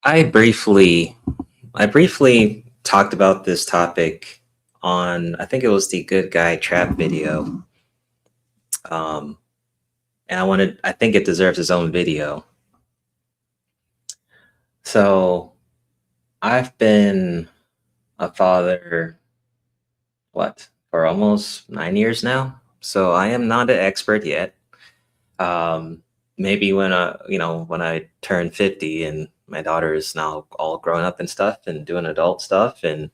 I briefly I briefly talked about this topic on, I think it was the Good Guy Trap video. Um, and I think it deserves its own video. So I've been a father, for almost 9 years now. So I am not an expert yet. Maybe when I turn 50 and my daughter is now all grown up and stuff and doing adult stuff and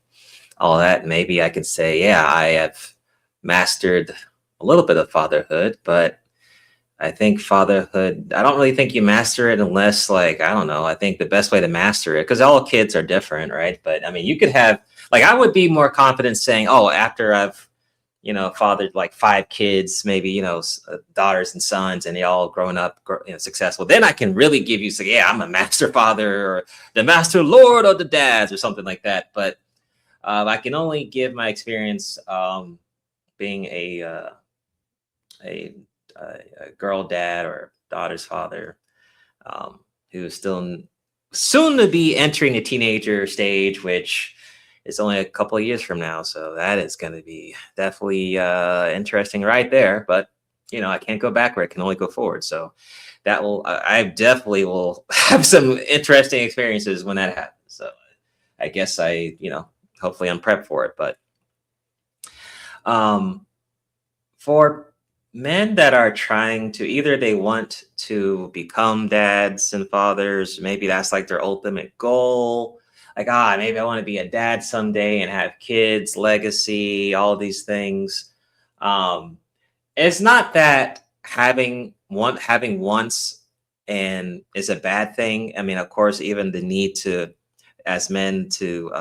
all that, maybe I can say, yeah, I have mastered a little bit of fatherhood. But I think fatherhood, I don't really think you master it unless, like, I don't know, I think the best way to master it, because all kids are different, right? But I mean, you could have, like, I would be more confident saying, oh, after I've, fathered like 5 kids, maybe, daughters and sons, and they all grown up, successful, then I can really give you, say, yeah, I'm a master father or the master lord of the dads or something like that. But I can only give my experience being a, a girl dad or daughter's father, who is still soon to be entering the teenager stage, which is only a couple of years from now. So that is going to be definitely interesting right there. But I can't go backward; I can only go forward. So that will, I definitely will have some interesting experiences when that happens. So I guess hopefully I'm prepped for it. But for men that are trying to, either they want to become dads and fathers, maybe that's like their ultimate goal. Like, maybe I want to be a dad someday and have kids, legacy, all these things. It's not that having once and is a bad thing. I mean, of course, even the need to, as men, to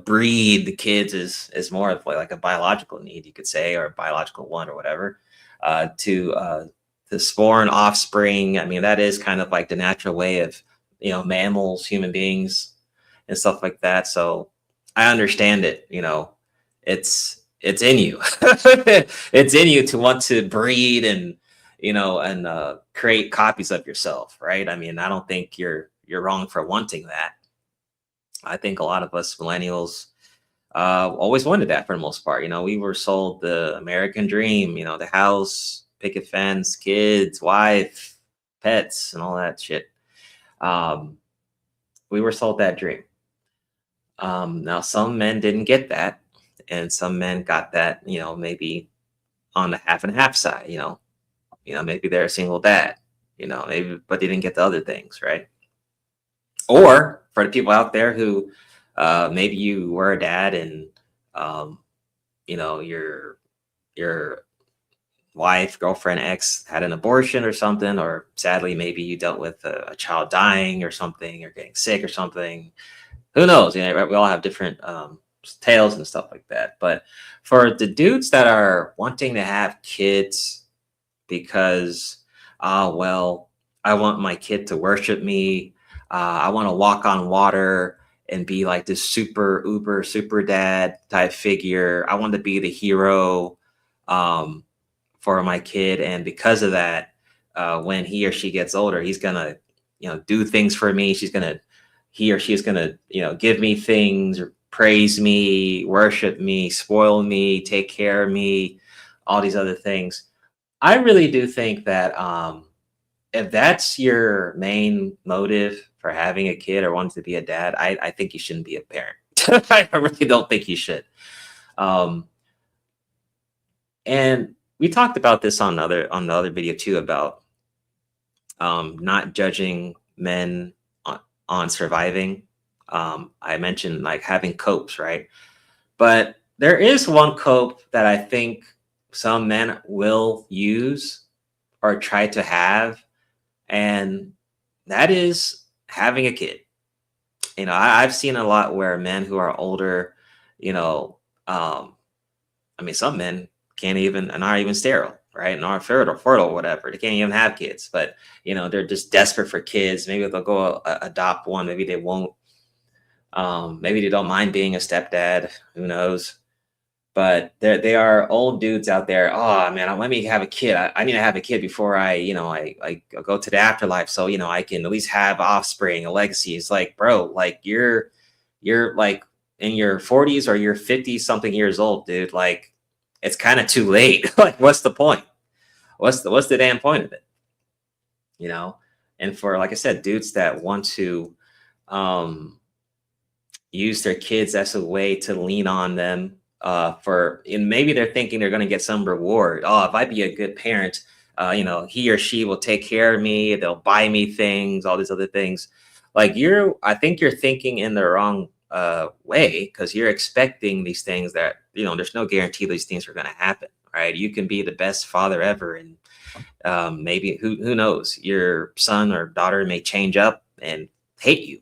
breed the kids is more of like a biological need, you could say, or a biological one or whatever. To spawn offspring, I mean, that is kind of like the natural way of mammals, human beings, and stuff like that. So I understand it. It's in you. It's in you to want to breed and create copies of yourself, right? I mean, I don't think you're wrong for wanting that. I think a lot of us millennials always wanted that for the most part. We were sold the American dream, the house, picket fence, kids, wife, pets, and all that shit. We were sold that dream. Now, some men didn't get that, and some men got that, maybe on the half and half side. Maybe they're a single dad, maybe, but they didn't get the other things, right? Or for the people out there who maybe you were a dad and your wife, girlfriend, ex had an abortion or something, or sadly maybe you dealt with a child dying or something, or getting sick or something. Who knows? Right? We all have different tales and stuff like that. But for the dudes that are wanting to have kids because, well, I want my kid to worship me. I want to walk on water and be like this super uber super dad type figure. I want to be the hero for my kid, and because of that, when he or she gets older, he's gonna do things for me. He or she is gonna give me things, or praise me, worship me, spoil me, take care of me, all these other things. I really do think that if that's your main motive for having a kid or wanting to be a dad, I think you shouldn't be a parent. I really don't think you should. And we talked about this on the other video too, about not judging men on surviving. I mentioned like having copes, right? But there is one cope that I think some men will use or try to have, and that is having a kid. I've seen a lot where men who are older, I mean, some men can't even, and aren't even sterile, right? And aren't fertile, whatever. They can't even have kids, but they're just desperate for kids. Maybe they'll go adopt one. Maybe they won't. Maybe they don't mind being a stepdad. Who knows? But they are old dudes out there. Oh man, let me have a kid. I need to have a kid before I go to the afterlife. So I can at least have offspring, a legacy. It's like, bro, like you're like in your 40s or you're 50 something years old, dude. Like it's kind of too late. Like, what's the point? What's the damn point of it? You know? And for, like I said, dudes that want to um use their kids as a way to lean on them and maybe they're thinking they're going to get some reward. Oh, if I be a good parent, he or she will take care of me, they'll buy me things, all these other things. Like, I think you're thinking in the wrong way, because you're expecting these things that there's no guarantee these things are going to happen, right? You can be the best father ever, and maybe who knows, your son or daughter may change up and hate you.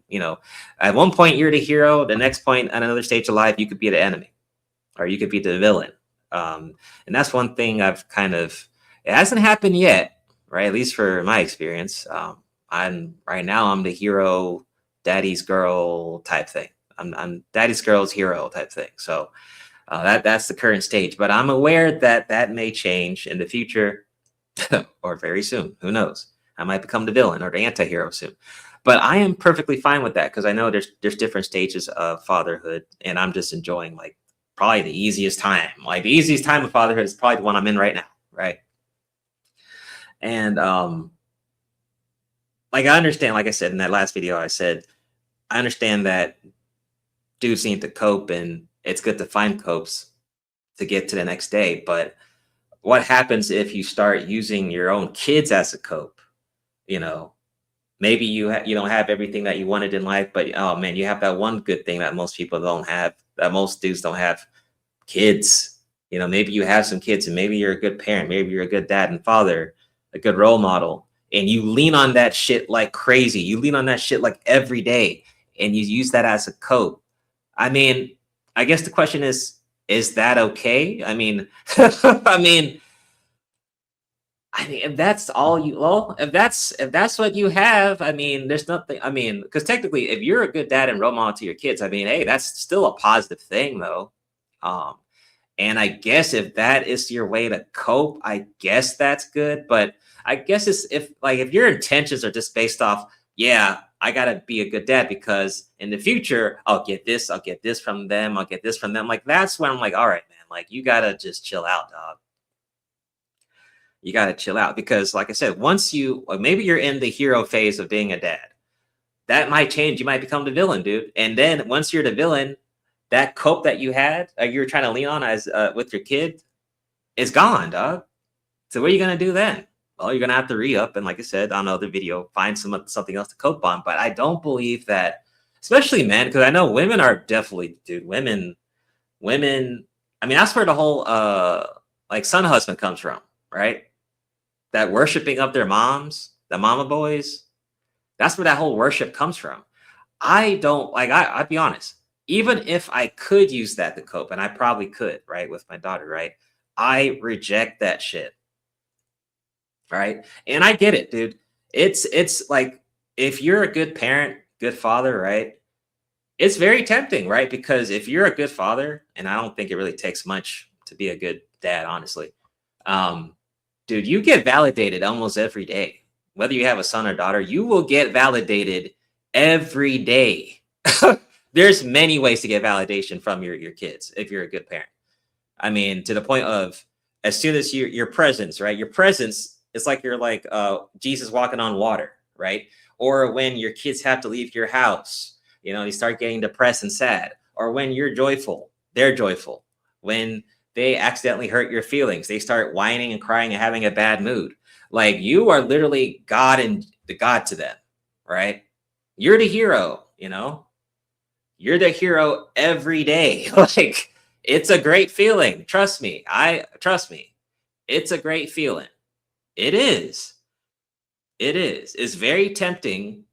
At one point you're the hero, the next point at another stage of life you could be the enemy, or you could be the villain. And that's one thing it hasn't happened yet, right? At least for my experience. I'm right now, I'm the hero, daddy's girl type thing. I'm daddy's girl's hero type thing. So that's the current stage, but I'm aware that that may change in the future or very soon. Who knows? I might become the villain or the anti-hero soon. But I am perfectly fine with that, because I know there's different stages of fatherhood, and I'm just enjoying, like, probably the easiest time. Like, the easiest time of fatherhood is probably the one I'm in right now, right? And like, I understand, like I said in that last video, I understand that dudes need to cope, and it's good to find copes to get to the next day. But what happens if you start using your own kids as a cope? Maybe you don't have everything that you wanted in life, but oh man, you have that one good thing that most people don't have, that most dudes don't have: kids. Maybe you have some kids, and maybe you're a good parent, maybe you're a good dad and father, a good role model, and you lean on that shit like crazy. You lean on that shit like every day, and you use that as a cope. I mean, I guess the question is that okay? I mean, if that's all if that's what you have, I mean, there's nothing. I mean, because technically, if you're a good dad and role model to your kids, I mean, hey, that's still a positive thing, though. Um, and I guess if that is your way to cope, I guess that's good. But I guess it's if your intentions are just based off, yeah, I gotta be a good dad because in the future I'll get this from them, I'll get this from them. Like, that's when I'm like, all right, man, like, you gotta just chill out, dog. You got to chill out, because, like I said, maybe you're in the hero phase of being a dad, that might change. You might become the villain, dude. And then once you're the villain, that cope that you had, you're trying to lean on as with your kid, is gone, dog. So what are you gonna do then? Well, you're gonna have to re-up, and, like I said on another video, find something else to cope on. But I don't believe that, especially men, because I know women are definitely, dude. Women. I mean, that's where the whole like son husband comes from, right? That worshiping of their moms, the mama boys, that's where that whole worship comes from. I don't like, I'd be honest, even if I could use that to cope, and I probably could, right, with my daughter, right? I reject that shit, right? And I get it, dude. It's like, if you're a good parent, good father, right? It's very tempting, right? Because if you're a good father, and I don't think it really takes much to be a good dad, honestly. Dude, you get validated almost every day. Whether you have a son or daughter, you will get validated every day. There's many ways to get validation from your kids if you're a good parent. I mean, to the point of, as soon as your presence, right? Your presence, it's like you're like Jesus walking on water, right? Or when your kids have to leave your house, you start getting depressed and sad. Or when you're joyful, they're joyful. When they accidentally hurt your feelings, they start whining and crying and having a bad mood. Like, you are literally God and the God to them, right? You're the hero, you're the hero every day. Like, it's a great feeling. Trust me. Trust me. It's a great feeling. It is. It is. It's very tempting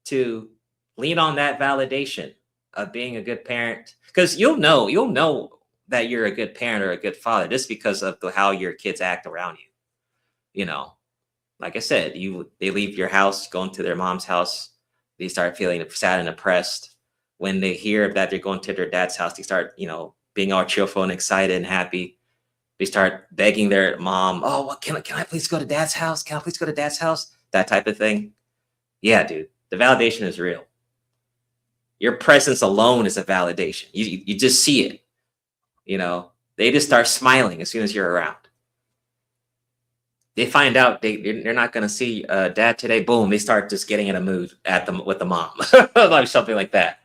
to lean on that validation of being a good parent, because you'll know that you're a good parent or a good father just because of how your kids act around you. Like I said, they leave your house, going to their mom's house, they start feeling sad and depressed. When they hear that they're going to their dad's house, they start, being all cheerful and excited and happy. They start begging their mom, "Oh, well, can I please go to dad's house? Can I please go to dad's house?" That type of thing. Yeah, dude, the validation is real. Your presence alone is a validation. You just see it. You know, they just start smiling as soon as you're around. They find out they're not going to see dad today. Boom, they start just getting in a mood at them with the mom, like something like that.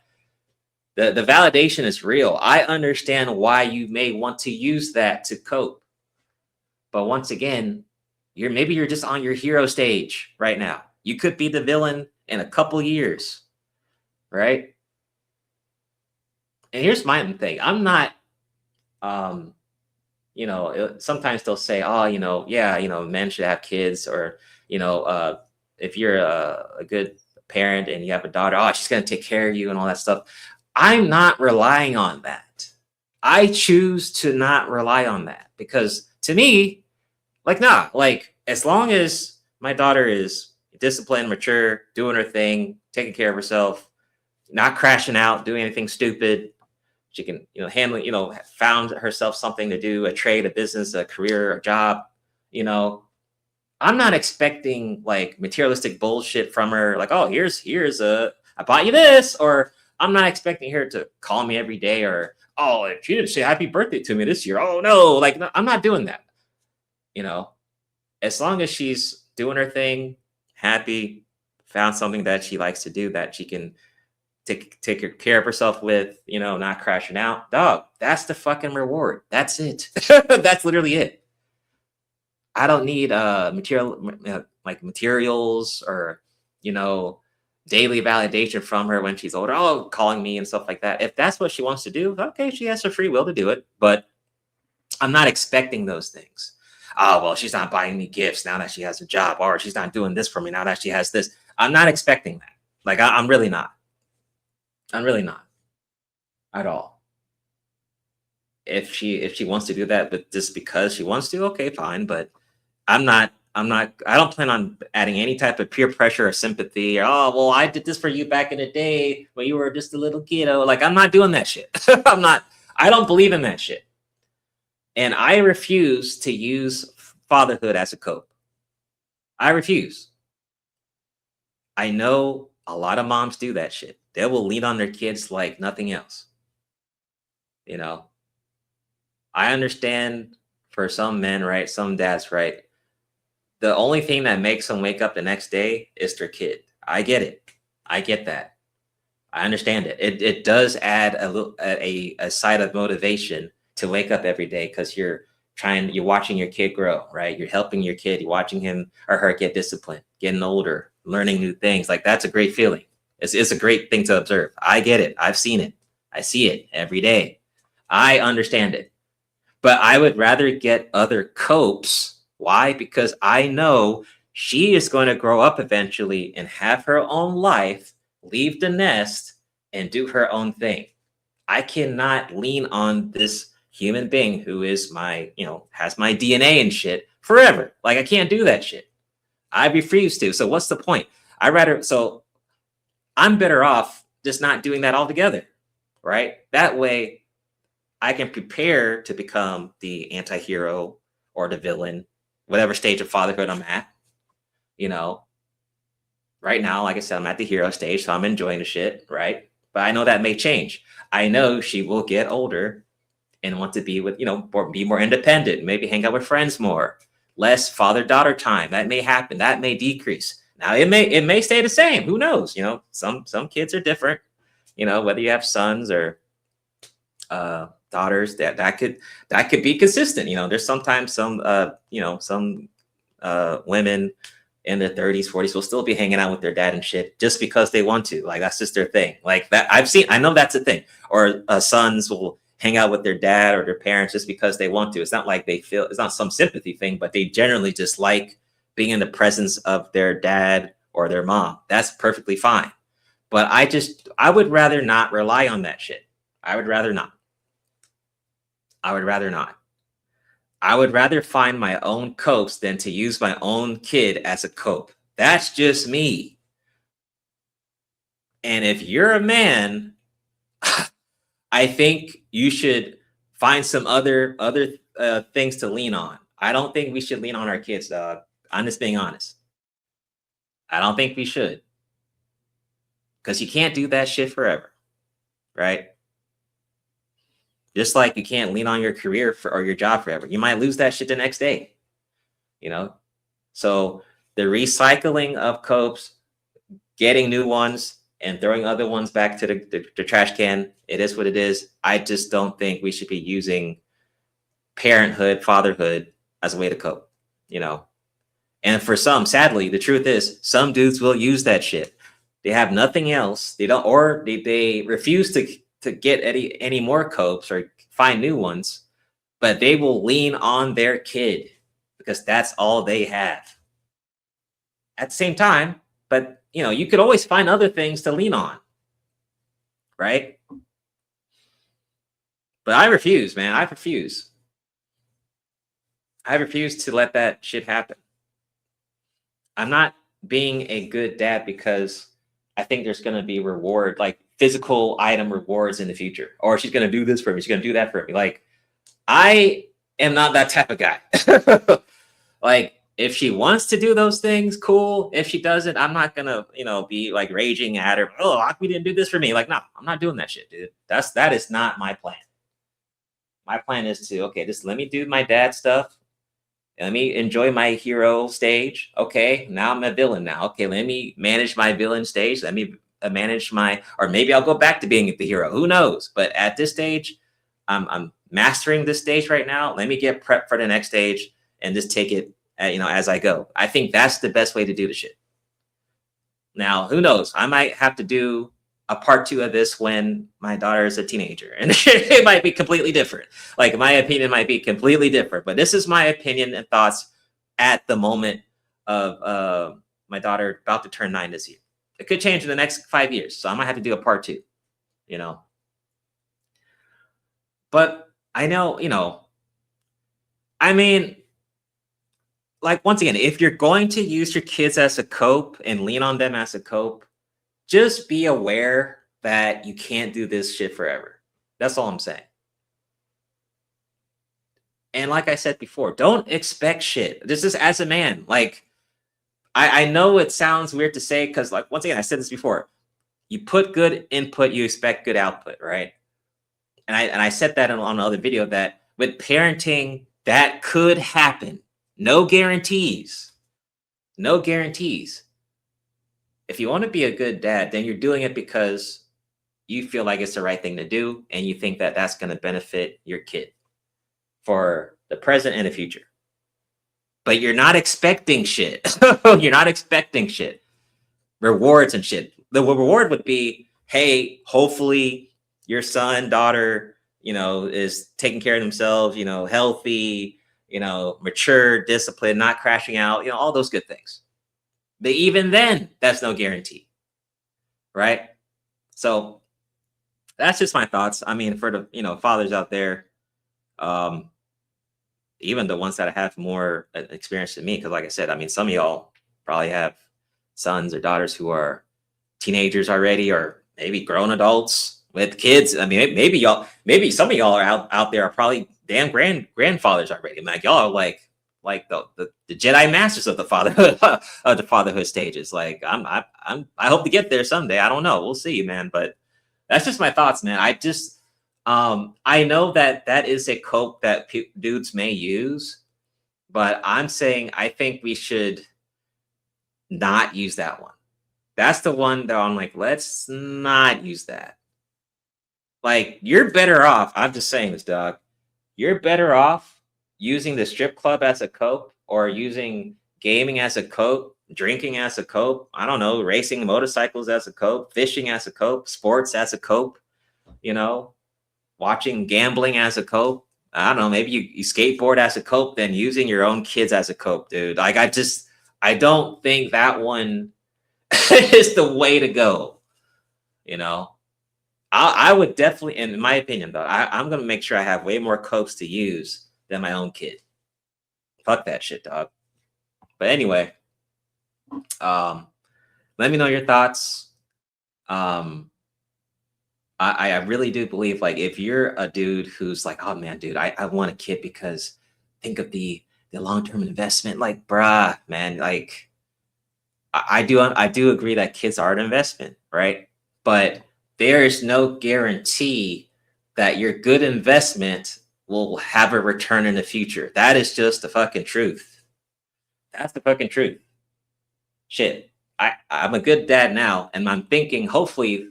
The validation is real. I understand why you may want to use that to cope, but once again, maybe you're just on your hero stage right now. You could be the villain in a couple years, right? And here's my thing. I'm not, sometimes they'll say, "Oh, yeah, men should have kids," or, if you're a good parent and you have a daughter, "Oh, she's going to take care of you," and all that stuff. I'm not relying on that. I choose to not rely on that because to me, like, nah, like, as long as my daughter is disciplined, mature, doing her thing, taking care of herself, not crashing out, doing anything stupid, she can, handle, found herself something to do, a trade, a business, a career, a job, you know, I'm not expecting like materialistic bullshit from her. Like, "Oh, I bought you this," or I'm not expecting her to call me every day or, "Oh, she didn't say happy birthday to me this year. Oh no." Like, no, I'm not doing that. You know, as long as she's doing her thing, happy, found something that she likes to do that she can take care of herself with, not crashing out. Dog, that's the fucking reward. That's it. That's literally it. I don't need materials or you know daily validation from her when she's older. Oh, calling me and stuff like that. If that's what she wants to do, okay, she has her free will to do it. But I'm not expecting those things. Oh, well, she's not buying me gifts now that she has a job, or she's not doing this for me now that she has this. I'm not expecting that. Like, I'm really not. I'm really not at all. If she wants to do that, but just because she wants to, okay, fine. But I don't plan on adding any type of peer pressure or sympathy or, "Oh, well, I did this for you back in the day when you were just a little kiddo." Like, I'm not doing that shit. I don't believe in that shit. And I refuse to use fatherhood as a cope. I refuse. I know a lot of moms do that shit. They will lean on their kids like nothing else. You know, I understand for some men, right? Some dads, right? The only thing that makes them wake up the next day is their kid. I get it. I get that. I understand it. It does add a side of motivation to wake up every day because you're watching your kid grow, right? You're helping your kid, you're watching him or her get disciplined, getting older, learning new things. Like, that's a great feeling. It's a great thing to observe. I get it. I've seen it. I see it every day. I understand it. But I would rather get other copes. Why? Because I know she is going to grow up eventually and have her own life, leave the nest, and do her own thing. I cannot lean on this human being who is has my DNA and shit forever. Like, I can't do that shit. I refuse to. So what's the point? So I'm better off just not doing that altogether, right? That way I can prepare to become the anti-hero or the villain, whatever stage of fatherhood I'm at. Right now, like I said, I'm at the hero stage, so I'm enjoying the shit, right? But I know that may change. I know she will get older and want to be with, be more independent, maybe hang out with friends more, less father-daughter time. That may happen. That may decrease. Now it may stay the same. Who knows? Some kids are different. Whether you have sons or daughters, that could be consistent. There's sometimes some women in their 30s, 40s will still be hanging out with their dad and shit just because they want to. Like, that's just their thing. Like, that I know that's a thing. Or sons will hang out with their dad or their parents just because they want to. It's not like it's not some sympathy thing, but they generally just like being in the presence of their dad or their mom. That's perfectly fine. But I would rather not rely on that shit. I would rather not. I would rather not. I would rather find my own copes than to use my own kid as a cope. That's just me. And if you're a man, I think you should find some other things to lean on. I don't think we should lean on our kids, dog. I'm just being honest. I don't think we should, because you can't do that shit forever, right? Just like you can't lean on your career or your job forever. You might lose that shit the next day, you know? So the recycling of copes, getting new ones and throwing other ones back to the trash can, it is what it is. I just don't think we should be using parenthood, fatherhood as a way to cope, you know? And for some, sadly, the truth is some dudes will use that shit. They have nothing else. They don't, or they refuse to get any more copes or find new ones, but they will lean on their kid because that's all they have. At the same time, but you know, you could always find other things to lean on, right? But I refuse, man. I refuse. I refuse to let that shit happen. I'm not being a good dad because I think there's going to be reward, like physical item rewards in the future, or she's going to do this for me, she's going to do that for me. Like, I am not that type of guy. Like, if she wants to do those things, cool. If she doesn't, I'm not gonna, you know, be like raging at her. Oh, we didn't do this for me. Like, no, I'm not doing that shit, dude. That is not my plan. My plan is to, okay, just let me do my dad stuff. Let me enjoy my hero stage. Okay, now I'm a villain now. Okay, let me manage my villain stage. Let me manage my, or maybe I'll go back to being the hero. Who knows? But at this stage, I'm mastering this stage right now. Let me get prepped for the next stage and just take it, you know, as I go. I think that's the best way to do the shit. Now, who knows? I might have to do a part 2 of this when my daughter is a teenager, and it might be completely different. Like, my opinion might be completely different, but this is my opinion and thoughts at the moment of my daughter about to turn 9 this year. It could change in the next 5 years, so I might have to do a part 2, you know. But I know, you know, I mean, like, once again, if you're going to use your kids as a cope and lean on them as a cope, just be aware that you can't do this shit forever. That's all I'm saying. And like I said before, don't expect shit. This is as a man. Like, I know it sounds weird to say, because, like, once again, I said this before. You put good input, you expect good output, right? And I said that on another video, that with parenting, that could happen. No guarantees. No guarantees. If you want to be a good dad, then you're doing it because you feel like it's the right thing to do, and you think that that's going to benefit your kid for the present and the future. But you're not expecting shit. You're not expecting shit. Rewards and shit. The reward would be, hey, hopefully your son, daughter, you know, is taking care of themselves, you know, healthy, you know, mature, disciplined, not crashing out, you know, all those good things. But even then, that's no guarantee, right? So that's just my thoughts. I mean, for the, you know, fathers out there, even the ones that have more experience than me, because like I said, I mean, some of y'all probably have sons or daughters who are teenagers already, or maybe grown adults with kids. I mean, maybe some of y'all are out there are probably damn grandfathers already. Like, y'all are like the Jedi masters of the fatherhood of the fatherhood stages. Like, I hope to get there someday. I don't know. We'll see, man. But that's just my thoughts, man. I know that is a cope that dudes may use, but I'm saying I think we should not use that one. That's the one that I'm like, let's not use that. Like, you're better off. I'm just saying this, dog. You're better off using the strip club as a cope, or using gaming as a cope, drinking as a cope. I don't know, racing motorcycles as a cope, fishing as a cope, sports as a cope, you know, watching gambling as a cope. I don't know, maybe you skateboard as a cope, then using your own kids as a cope, dude. Like, I don't think that one is the way to go. You know, I would definitely, in my opinion, though, I'm going to make sure I have way more copes to use than my own kid. Fuck that shit, dog. But anyway, let me know your thoughts. I really do believe, like, if you're a dude who's like, oh man, dude, I want a kid because think of the long-term investment, like, bruh, man, like, I do agree that kids are an investment, right? But there is no guarantee that your good investment will have a return in the future. That is just the fucking truth. That's the fucking truth. Shit. I'm a good dad now, and I'm thinking hopefully,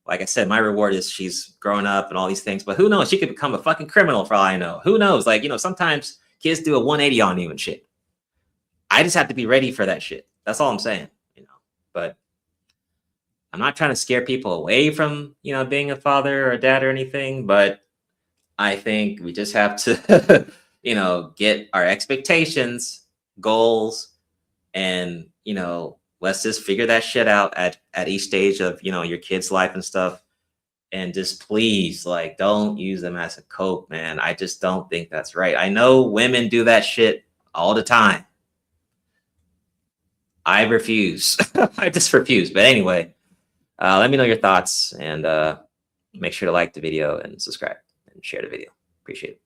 like I said, my reward is she's growing up and all these things, but who knows? She could become a fucking criminal for all I know. Who knows? Like, sometimes kids do a 180 on you and shit. I just have to be ready for that shit. That's all I'm saying, But I'm not trying to scare people away from, being a father or a dad or anything, but I think we just have to, get our expectations, goals, and, let's just figure that shit out at each stage of, your kid's life and stuff. And just please, like, don't use them as a cope, man. I just don't think that's right. I know women do that shit all the time. I refuse. I just refuse. But anyway, let me know your thoughts, and make sure to like the video and subscribe and share the video. Appreciate it.